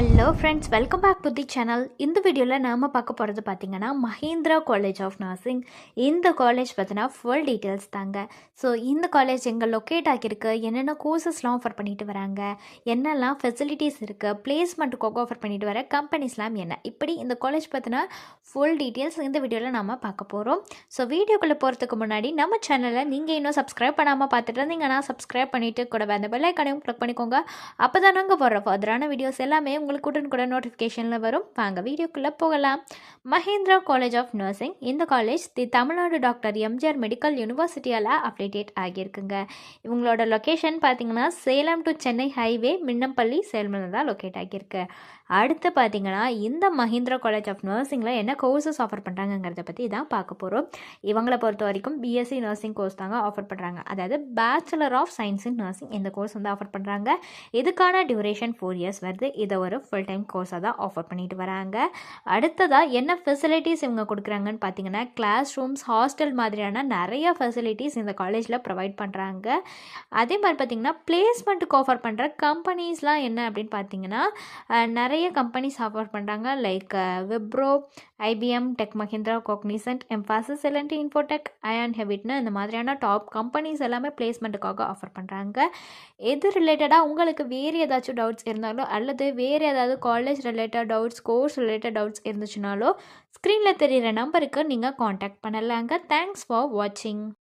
Hello friends, welcome back to the channel. இந்த வீடியோவில் நாம் பார்க்க போகிறது பார்த்திங்கன்னா மஹிந்திரா காலேஜ் ஆஃப் நர்சிங். இந்த காலேஜ் பார்த்தீங்கன்னா ஃபுல் டீட்டெயில்ஸ் தாங்க. ஸோ இந்த காலேஜ் எங்கே லொக்கேட் ஆகியிருக்கு, என்னென்ன கோர்சஸ்லாம் ஆஃபர் பண்ணிட்டு வராங்க, என்னெல்லாம் ஃபெசிலிட்டிஸ் இருக்குது, பிளேஸ்மெண்ட்டுக்காக ஆஃபர் பண்ணிட்டு வர கம்பெனிஸ்லாம் என்ன, இப்படி இந்த காலேஜ் பார்த்தீங்கன்னா ஃபுல் டீட்டெயில்ஸ் இந்த வீடியோவில் நாம் பார்க்க போகிறோம். ஸோ வீடியோக்குள்ளே போகிறதுக்கு முன்னாடி நம்ம சேனலை நீங்கள் இன்னும் சப்ஸ்கிரைப் பண்ணாமல் பார்த்துட்டு இருந்தீங்கன்னா சப்ஸ்கிரைப் பண்ணிவிட்டு கூட அந்த பெல் ஐக்கானையும் கிளிக் பண்ணிக்கோங்க. அப்போ தான் நாங்கள் போடுற ஃபர்தரான வீடியோஸ் எல்லாமே உங்களுக்கு உடனுக்குடன் நோட்டிஃபிகேஷனில் வரும். வாங்க வீடியோக்குள்ளே போகலாம். Mahindra college of nursing. இந்த college Tamil Nadu doctor MGR medical யூனிவர்சிட்டியால் அப்டேட் ஆகியிருக்குங்க. இவங்களோட லொக்கேஷன் பார்த்தீங்கன்னா சேலம் டு சென்னை ஹைவே மின்னம்பள்ளி சேலமில் தான் லொக்கேட் ஆகியிருக்கு. அடுத்து பார்த்தீங்கன்னா இந்த மஹிந்திரா காலேஜ் ஆஃப் நர்சிங்கில் என்ன கோர்சஸ் ஆஃபர் பண்ணுறாங்கிறத பற்றி தான் பார்க்க போகிறோம். இவங்களை பொறுத்த வரைக்கும் பிஎஸ்சி நர்சிங் கோர்ஸ் தாங்க ஆஃபர் பண்ணுறாங்க. அதாவது bachelor of science in nursing இந்த கோர்ஸ் வந்து ஆஃபர் பண்ணுறாங்க. இதுக்கான டியூரேஷன் 4 இயர்ஸ் வருது. இதை ஒரு ஃபுல் டைம் கோர்ஸாக தான் ஆஃபர் பண்ணிட்டு வராங்க. அடுத்ததாக என்ன ஃபெசிலிட்டிஸ் இவங்க கொடுக்குறாங்கன்னு பார்த்தீங்கன்னா கிளாஸ் ரூம்ஸ், ஹாஸ்டல் மாதிரியான நிறைய ஃபெசிலிட்டிஸ் இந்த காலேஜில் ப்ரொவைட் பண்ணுறாங்க. அதே மாதிரி பார்த்திங்கன்னா பிளேஸ்மெண்ட்டுக்கு ஆஃபர் பண்ணுற கம்பெனிஸ்லாம் என்ன அப்படின்னு பார்த்தீங்கன்னா நிறைய கம்பெனிஸ் ஆஃபர் பண்ணுறாங்க. Like Wipro, IBM, tech Mahindra, Cognizant, Mphasis, L and T, Infotech, Aon ஹெவிட்னு இந்த மாதிரியான டாப் கம்பெனிஸ் எல்லாமே பிளேஸ்மெண்ட்டுக்காக ஆஃபர் பண்ணுறாங்க. எது ரிலேட்டடாக உங்களுக்கு வேறு ஏதாச்சும் டவுட்ஸ் இருந்தாலோ அல்லது வேறு ஏதாவது college related doubts, course related doubts இருந்துச்சுனாலோ ஸ்க்ரீனில் தெரிகிற நம்பருக்கு நீங்கள் காண்டாக்ட் பண்ணலாங்க. தேங்க்ஸ் ஃபார் வாட்சிங்.